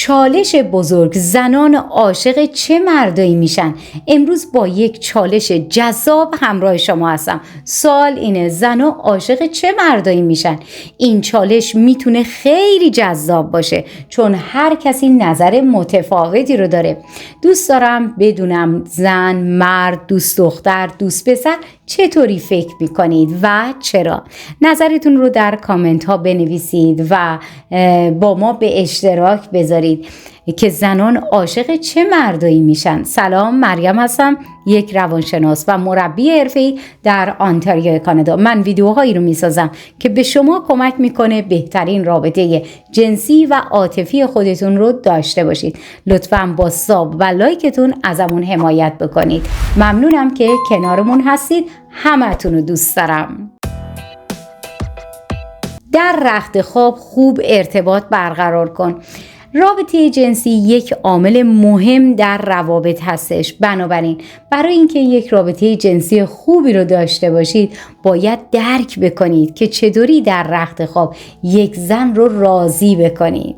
چالش بزرگ: زنان عاشق چه مردایی میشن؟ امروز با یک چالش جذاب همراه شما هستم. سوال اینه: زنان عاشق چه مردایی میشن؟ این چالش میتونه خیلی جذاب باشه چون هر کسی نظر متفاوتی رو داره. دوست دارم بدونم زن، مرد، دوست دختر، دوست پسر چطوری فکر میکنید و چرا؟ نظرتون رو در کامنت ها بنویسید و با ما به اشتراک بذارید که زنان عاشق چه مردایی میشن. سلام، مریم هستم، یک روانشناس و مربی حرفه‌ای در آنتاریو کانادا. من ویدیوهایی رو میسازم که به شما کمک میکنه بهترین رابطه جنسی و عاطفی خودتون رو داشته باشید. لطفاً با ساب و لایکتون ازمون حمایت بکنید. ممنونم که کنارمون هستید. همتون رو دوست دارم. در رخت خواب خوب ارتباط برقرار کن. رابطه جنسی یک عامل مهم در روابط هستش. بنابراین برای اینکه یک رابطه جنسی خوبی رو داشته باشید باید درک بکنید که چطوری در رخت خواب یک زن رو راضی بکنید.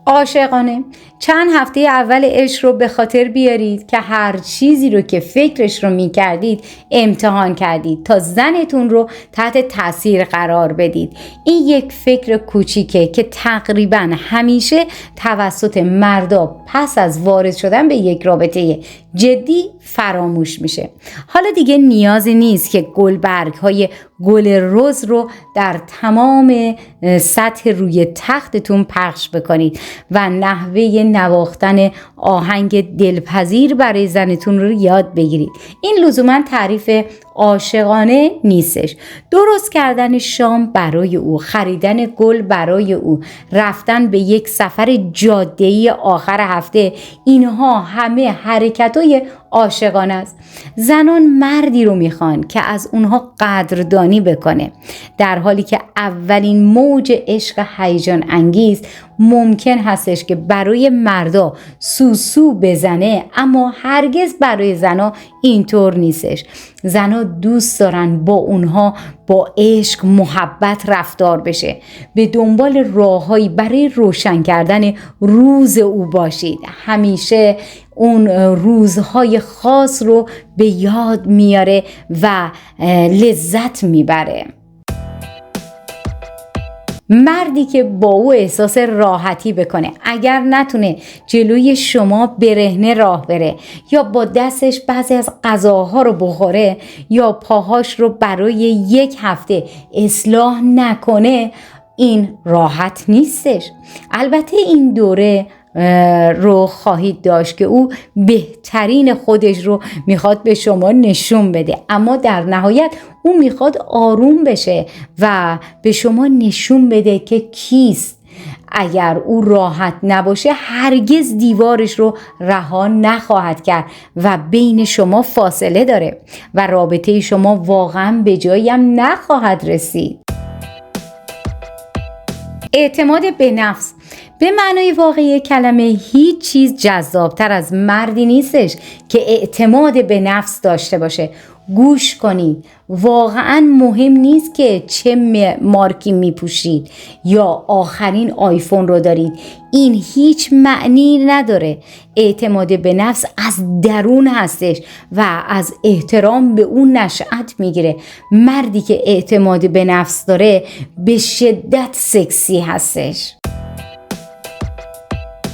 عاشقانه: چند هفته اول عشق رو به خاطر بیارید که هر چیزی رو که فکرش رو میکردید امتحان کردید تا زنتون رو تحت تاثیر قرار بدید. این یک فکر کوچیکه که تقریبا همیشه توسط مردا پس از وارد شدن به یک رابطه جدی فراموش میشه. حالا دیگه نیازی نیست که گلبرگ های گل رز رو در تمام سطح روی تختتون پخش بکنید و نحوه نواختن آهنگ دلپذیر برای زنتون رو یاد بگیرید. این لزوما تعریف عاشقانه نیستش. درست کردن شام برای او، خریدن گل برای او، رفتن به یک سفر جاده‌ای آخر هفته، اینها همه حرکت‌های عاشقانه است. زنان مردی رو میخوان که از اونها قدردانی بکنه، در حالی که اولین موج عشق هیجان انگیز ممکن هستش که برای مردا سوسو بزنه، اما هرگز برای زنا اینطور نیستش. زنا دوست دارن با اونها با عشق، محبت رفتار بشه. به دنبال راههایی برای روشن کردن روز او باشید. همیشه اون روزهای خاص رو به یاد میاره و لذت میبره. مردی که با او احساس راحتی بکنه، اگر نتونه جلوی شما برهنه راه بره یا با دستش بعضی از غذاها رو بخوره یا پاهاش رو برای یک هفته اصلاح نکنه، این راحت نیستش. البته این دوره رو خواهید داشت که او بهترین خودش رو میخواد به شما نشون بده، اما در نهایت او میخواد آروم بشه و به شما نشون بده که کیست. اگر او راحت نباشه هرگز دیوارش رو رها نخواهد کرد و بین شما فاصله داره و رابطه شما واقعا به جایی هم نخواهد رسید. اعتماد به نفس: به معنای واقعی کلمه هیچ چیز جذابتر از مردی نیستش که اعتماد به نفس داشته باشه. گوش کنید، واقعا مهم نیست که چه مارکی میپوشید یا آخرین آیفون رو دارید. این هیچ معنی نداره. اعتماد به نفس از درون هستش و از احترام به اون نشأت میگیره. مردی که اعتماد به نفس داره به شدت سکسی هستش.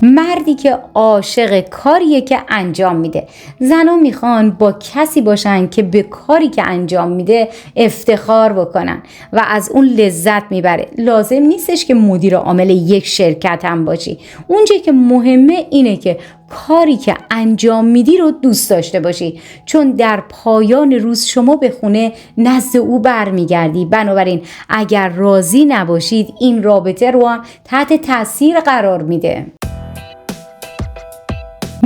مردی که عاشق کاریه که انجام میده. زنان میخوان با کسی باشن که به کاری که انجام میده افتخار بکنن و از اون لذت میبره. لازم نیستش که مدیر عامل یک شرکت هم باشی. اونجایی که مهمه اینه که کاری که انجام میدی رو دوست داشته باشی، چون در پایان روز شما به خونه نزد او برمیگردی. بنابراین اگر راضی نباشید این رابطه رو هم تحت تاثیر قرار میده.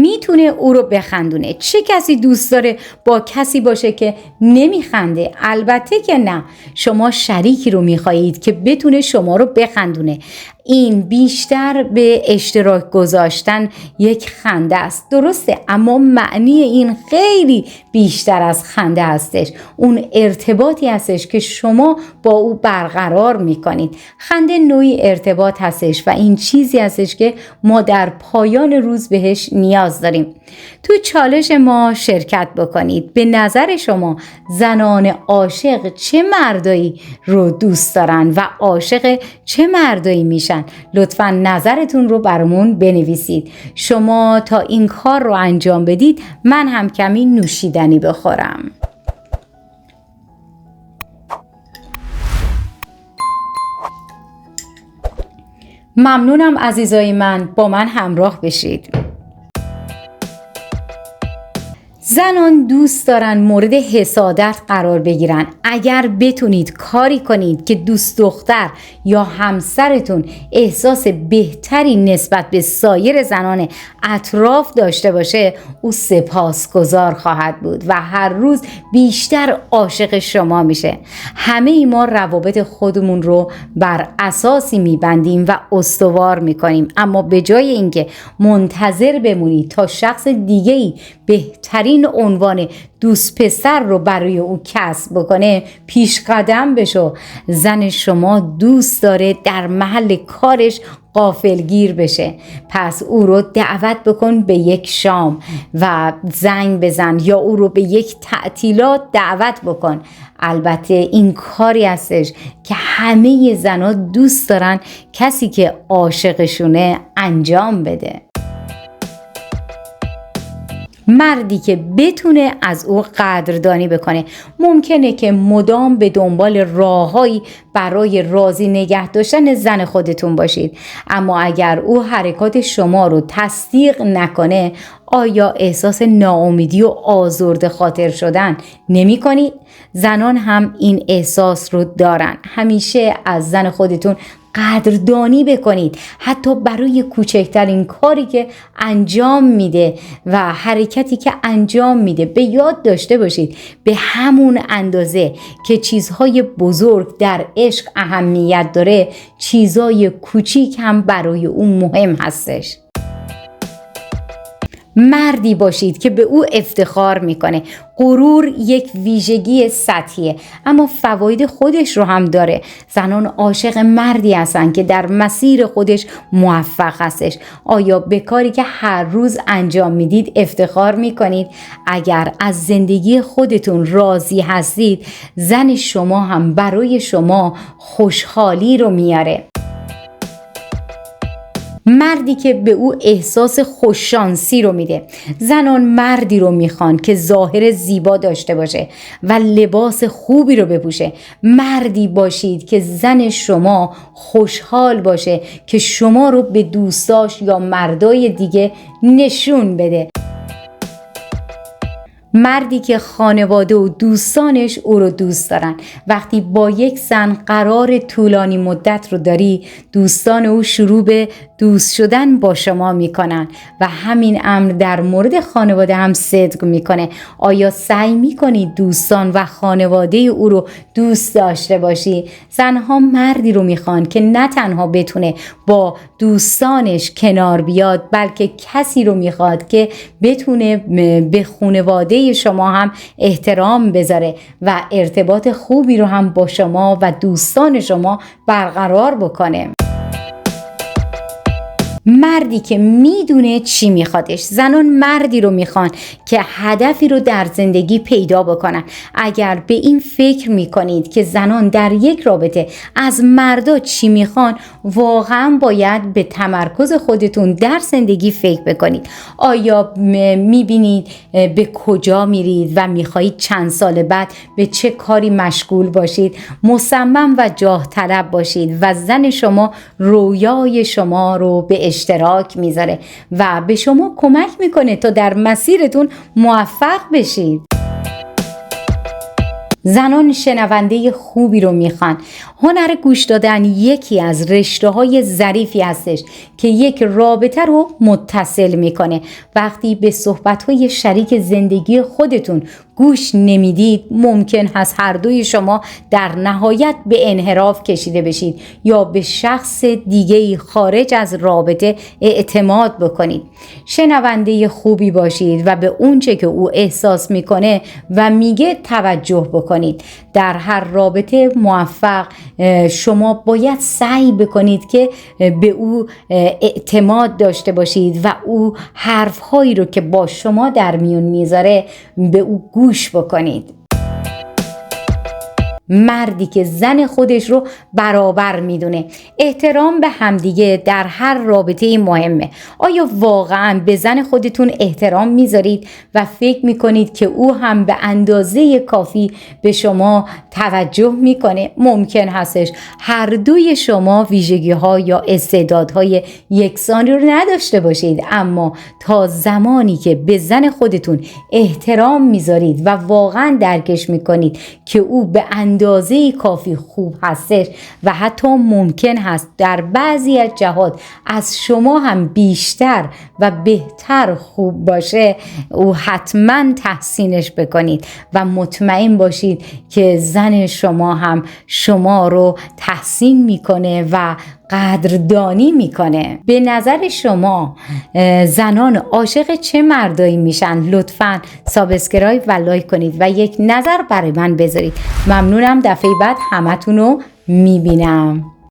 میتونه او رو بخندونه. چه کسی دوست داره با کسی باشه که نمیخنده؟ البته که نه. شما شریکی رو میخواهید که بتونه شما رو بخندونه. این بیشتر به اشتراک گذاشتن یک خنده است، درسته، اما معنی این خیلی بیشتر از خنده هستش. اون ارتباطی هستش که شما با او برقرار میکنید. خنده نوعی ارتباط هستش و این چیزی هستش که ما در پایان روز بهش نیاز داریم. تو چالش ما شرکت بکنید. به نظر شما زنان عاشق چه مردایی رو دوست دارن و عاشق چه مردایی میشن؟ لطفاً نظرتون رو برامون بنویسید. شما تا این کار رو انجام بدید من هم کمی نوشیدنی بخورم. ممنونم عزیزای من، با من همراه بشید. زنان دوست دارن مورد حسادت قرار بگیرن. اگر بتونید کاری کنید که دوست دختر یا همسرتون احساس بهتری نسبت به سایر زنان اطراف داشته باشه، او سپاسگزار خواهد بود و هر روز بیشتر عاشق شما میشه. همه ما روابط خودمون رو بر اساسی میبندیم و استوار میکنیم، اما به جای اینکه منتظر بمونید تا شخص دیگه‌ای بهترین عنوان دوست پسر رو برای او کسب بکنه، پیش قدم بشو. زن شما دوست داره در محل کارش غافلگیر بشه، پس او رو دعوت بکن به یک شام و زنگ بزن یا او رو به یک تعطیلات دعوت بکن. البته این کاری هستش که همه زنها دوست دارن کسی که عاشقشونه انجام بده. مردی که بتونه از او قدردانی بکنه. ممکنه که مدام به دنبال راههایی برای راضی نگه داشتن زن خودتون باشید، اما اگر او حرکات شما رو تصدیق نکنه، آیا احساس ناامیدی و آزرده خاطر شدن نمی کنید؟ زنان هم این احساس رو دارن. همیشه از زن خودتون قدردانی بکنید، حتی برای کوچکترین کاری که انجام میده و حرکتی که انجام میده. به یاد داشته باشید به همون اندازه که چیزهای بزرگ در عشق اهمیت داره، چیزهای کوچیک هم برای اون مهم هستش. مردی باشید که به او افتخار میکنه. غرور یک ویژگی سطحیه اما فواید خودش رو هم داره. زنان عاشق مردی هستن که در مسیر خودش موفق هستش. آیا به کاری که هر روز انجام میدید افتخار میکنید؟ اگر از زندگی خودتون راضی هستید، زن شما هم برای شما خوشحالی رو میاره. مردی که به او احساس خوششانسی رو میده. زنان مردی رو میخوان که ظاهر زیبا داشته باشه و لباس خوبی رو بپوشه. مردی باشید که زن شما خوشحال باشه که شما رو به دوستاش یا مردای دیگه نشون بده. مردی که خانواده و دوستانش او رو دوست دارن. وقتی با یک زن قرار طولانی مدت رو داری، دوستان او شروع به دوست شدن با شما میکنن و همین امر در مورد خانواده هم صدق میکنه. آیا سعی میکنی دوستان و خانواده او رو دوست داشته باشی؟ زنها مردی رو میخوان که نه تنها بتونه با دوستانش کنار بیاد، بلکه کسی رو میخواد که بتونه به خانواده شما هم احترام بذاره و ارتباط خوبی رو هم با شما و دوستان شما برقرار بکنه. مردی که میدونه چی میخوادش. زنان مردی رو میخوان که هدفی رو در زندگی پیدا بکنن. اگر به این فکر میکنید که زنان در یک رابطه از مردا چی میخوان، واقعا باید به تمرکز خودتون در زندگی فکر بکنید. آیا میبینید به کجا میرید و میخواهید چند سال بعد به چه کاری مشغول باشید؟ مصمم و جاه طلب باشید و زن شما رویای شما رو به اشتراک میذاره و به شما کمک میکنه تا در مسیرتون موفق بشید. زنان شنونده خوبی رو میخوان. هنر گوش دادن یکی از رشته‌های ظریفی هستش که یک رابطه رو متصل میکنه. وقتی به صحبت‌های شریک زندگی خودتون گوش نمیدید، ممکن هست هر دوی شما در نهایت به انحراف کشیده بشید یا به شخص دیگه‌ای خارج از رابطه اعتماد بکنید. شنونده خوبی باشید و به اونچه که او احساس میکنه و میگه توجه بکنید. در هر رابطه موفق شما باید سعی بکنید که به او اعتماد داشته باشید و او حرفهایی رو که با شما در میون میذاره به او گوش بکنید. مردی که زن خودش رو برابر میدونه. احترام به همدیگه در هر رابطه مهمه. آیا واقعا به زن خودتون احترام میذارید و فکر میکنید که او هم به اندازه کافی به شما توجه میکنه؟ ممکن هستش هر دوی شما ویژگی ها یا استعدادهای یکسانی رو نداشته باشید، اما تا زمانی که به زن خودتون احترام میذارید و واقعا درکش میکنید که او به اندازه کافی خوب هستش و حتی ممکن هست در بعضی از جهات از شما هم بیشتر و بهتر خوب باشه، او حتما تحسینش بکنید و مطمئن باشید که زن شما هم شما رو تحسین میکنه و قدردانی میکنه. به نظر شما زنان عاشق چه مردایی میشن؟ لطفاً سابسکرایب و لایک کنید و یک نظر برای من بذارید. ممنونم. دفعه بعد همتون رو میبینم.